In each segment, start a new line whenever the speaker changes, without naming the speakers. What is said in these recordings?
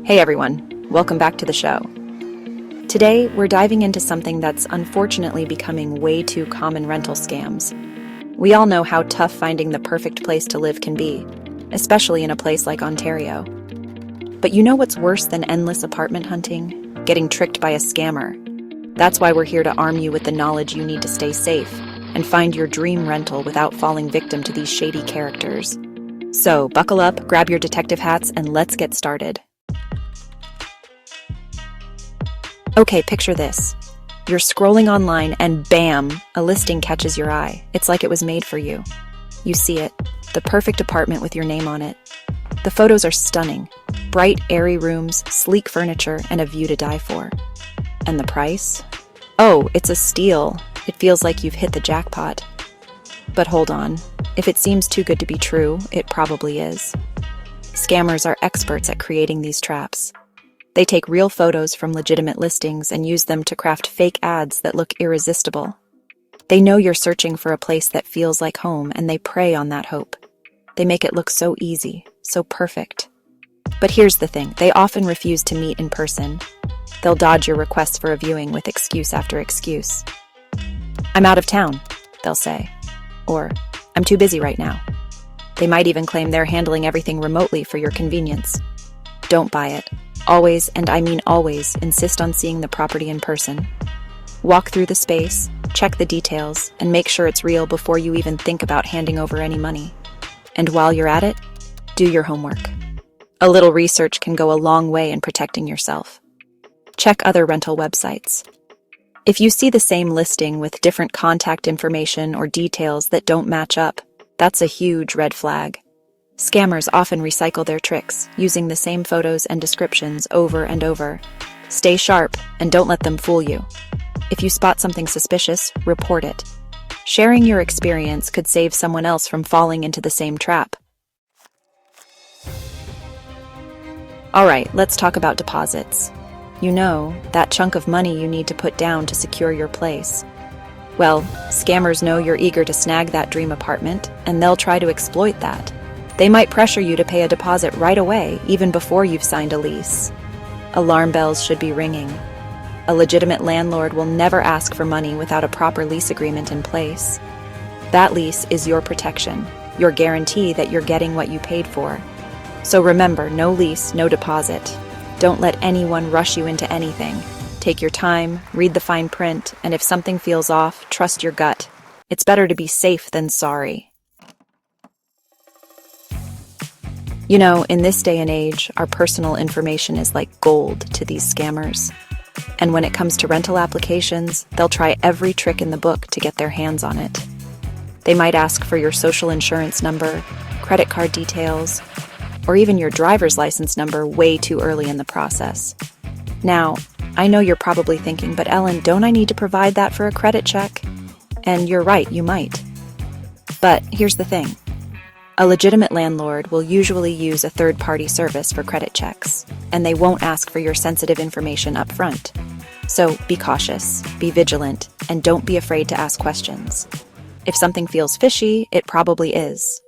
Hey everyone, welcome back to the show. Today, we're diving into something that's unfortunately becoming way too common: rental scams. We all know how tough finding the perfect place to live can be, especially in a place like Ontario. But you know what's worse than endless apartment hunting? Getting tricked by a scammer. That's why we're here to arm you with the knowledge you need to stay safe and find your dream rental without falling victim to these shady characters. So, buckle up, grab your detective hats, and let's get started. Okay, picture this. You're scrolling online and bam, a listing catches your eye. It's like it was made for you. You see it, the perfect apartment with your name on it. The photos are stunning. Bright, airy rooms, sleek furniture, and a view to die for. And the price? Oh, it's a steal. It feels like you've hit the jackpot. But hold on. If it seems too good to be true, it probably is. Scammers are experts at creating these traps. They take real photos from legitimate listings and use them to craft fake ads that look irresistible. They know you're searching for a place that feels like home, and they prey on that hope. They make it look so easy, so perfect. But here's the thing, they often refuse to meet in person. They'll dodge your request for a viewing with excuse after excuse. "I'm out of town," they'll say. Or, "I'm too busy right now." They might even claim they're handling everything remotely for your convenience. Don't buy it. Always, and I mean always, insist on seeing the property in person. Walk through the space, check the details, and make sure it's real before you even think about handing over any money. And while you're at it, do your homework. A little research can go a long way in protecting yourself. Check other rental websites. If you see the same listing with different contact information or details that don't match up, that's a huge red flag. Scammers often recycle their tricks, using the same photos and descriptions over and over. Stay sharp and don't let them fool you. If you spot something suspicious, report it. Sharing your experience could save someone else from falling into the same trap. All right, let's talk about deposits. You know, that chunk of money you need to put down to secure your place. Well, scammers know you're eager to snag that dream apartment, and they'll try to exploit that. They might pressure you to pay a deposit right away, even before you've signed a lease. Alarm bells should be ringing. A legitimate landlord will never ask for money without a proper lease agreement in place. That lease is your protection, your guarantee that you're getting what you paid for. So remember, no lease, no deposit. Don't let anyone rush you into anything. Take your time, read the fine print, and if something feels off, trust your gut. It's better to be safe than sorry. You know, in this day and age, our personal information is like gold to these scammers. And when it comes to rental applications, they'll try every trick in the book to get their hands on it. They might ask for your social insurance number, credit card details, or even your driver's license number way too early in the process. Now, I know you're probably thinking, but Ellen, don't I need to provide that for a credit check? And you're right, you might. But here's the thing. A legitimate landlord will usually use a third-party service for credit checks, and they won't ask for your sensitive information up front. So be cautious, be vigilant, and don't be afraid to ask questions. If something feels fishy, it probably is.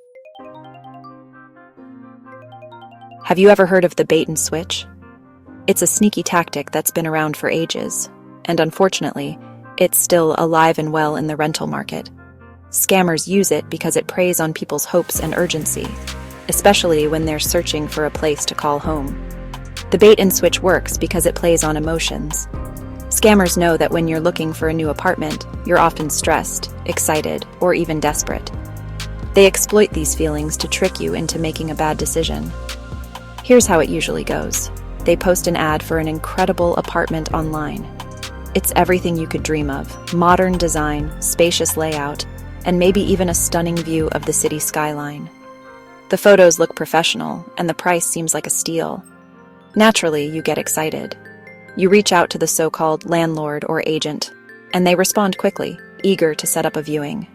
Have you ever heard of the bait and switch? It's a sneaky tactic that's been around for ages, and unfortunately, it's still alive and well in the rental market. Scammers use it because it preys on people's hopes and urgency, especially when they're searching for a place to call home. The bait and switch works because it plays on emotions. Scammers know that when you're looking for a new apartment, you're often stressed, excited, or even desperate. They exploit these feelings to trick you into making a bad decision. Here's how it usually goes. They post an ad for an incredible apartment online. It's everything you could dream of: modern design, spacious layout, and maybe even a stunning view of the city skyline. The photos look professional, and the price seems like a steal. Naturally, you get excited. You reach out to the so-called landlord or agent, and they respond quickly, eager to set up a viewing.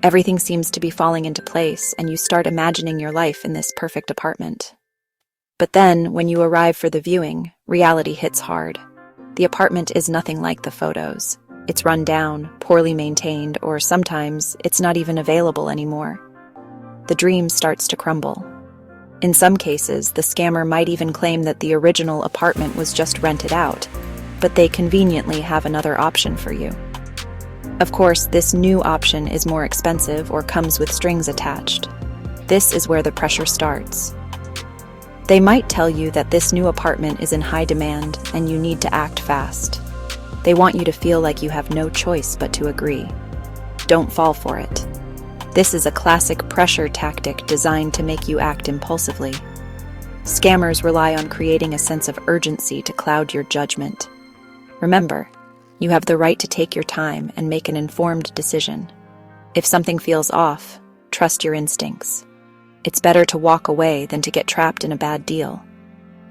Everything seems to be falling into place, and you start imagining your life in this perfect apartment. But then, when you arrive for the viewing, reality hits hard. The apartment is nothing like the photos. It's run down, poorly maintained, or sometimes it's not even available anymore. The dream starts to crumble. In some cases, the scammer might even claim that the original apartment was just rented out, but they conveniently have another option for you. Of course, this new option is more expensive or comes with strings attached. This is where the pressure starts. They might tell you that this new apartment is in high demand and you need to act fast. They want you to feel like you have no choice but to agree. Don't fall for it. This is a classic pressure tactic designed to make you act impulsively. Scammers rely on creating a sense of urgency to cloud your judgment. Remember, you have the right to take your time and make an informed decision. If something feels off, trust your instincts. It's better to walk away than to get trapped in a bad deal.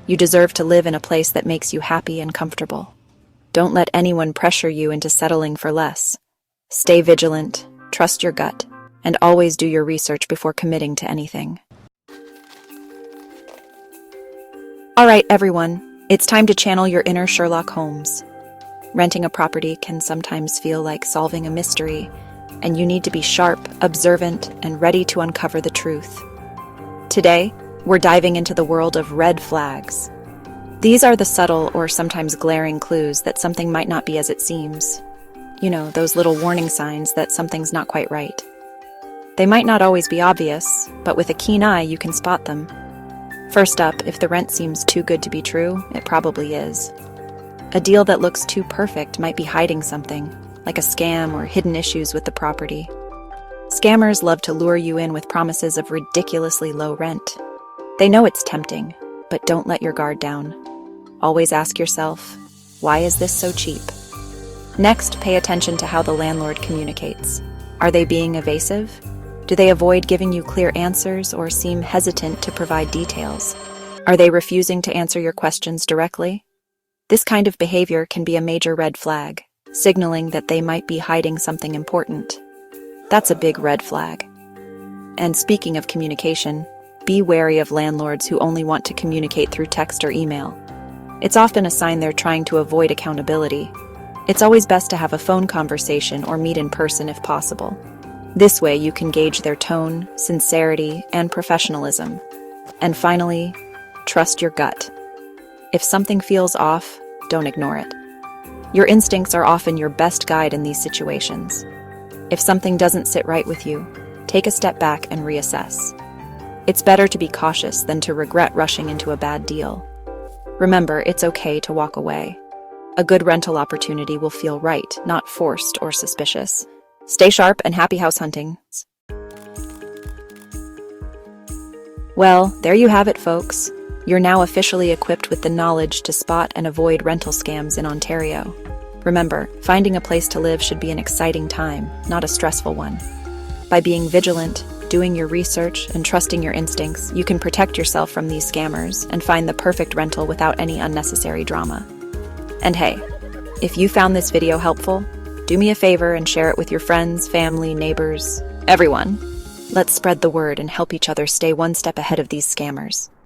You deserve to live in a place that makes you happy and comfortable. Don't let anyone pressure you into settling for less. Stay vigilant, trust your gut, and always do your research before committing to anything. All right, everyone, it's time to channel your inner Sherlock Holmes. Renting a property can sometimes feel like solving a mystery, and you need to be sharp, observant, and ready to uncover the truth. Today, we're diving into the world of red flags. These are the subtle or sometimes glaring clues that something might not be as it seems. You know, those little warning signs that something's not quite right. They might not always be obvious, but with a keen eye you can spot them. First up, if the rent seems too good to be true, it probably is. A deal that looks too perfect might be hiding something, like a scam or hidden issues with the property. Scammers love to lure you in with promises of ridiculously low rent. They know it's tempting, but don't let your guard down. Always ask yourself, why is this so cheap? Next, pay attention to how the landlord communicates. Are they being evasive? Do they avoid giving you clear answers or seem hesitant to provide details? Are they refusing to answer your questions directly? This kind of behavior can be a major red flag, signaling that they might be hiding something important. That's a big red flag. And speaking of communication, be wary of landlords who only want to communicate through text or email. It's often a sign they're trying to avoid accountability. It's always best to have a phone conversation or meet in person if possible. This way you can gauge their tone, sincerity, and professionalism. And finally, trust your gut. If something feels off, don't ignore it. Your instincts are often your best guide in these situations. If something doesn't sit right with you, take a step back and reassess. It's better to be cautious than to regret rushing into a bad deal. Remember, it's okay to walk away. A good rental opportunity will feel right, not forced or suspicious. Stay sharp and happy house hunting. Well, there you have it, folks. You're now officially equipped with the knowledge to spot and avoid rental scams in Ontario. Remember, finding a place to live should be an exciting time, not a stressful one. By being vigilant, doing your research, and trusting your instincts, you can protect yourself from these scammers and find the perfect rental without any unnecessary drama. And hey, if you found this video helpful, do me a favor and share it with your friends, family, neighbors, everyone. Let's spread the word and help each other stay one step ahead of these scammers.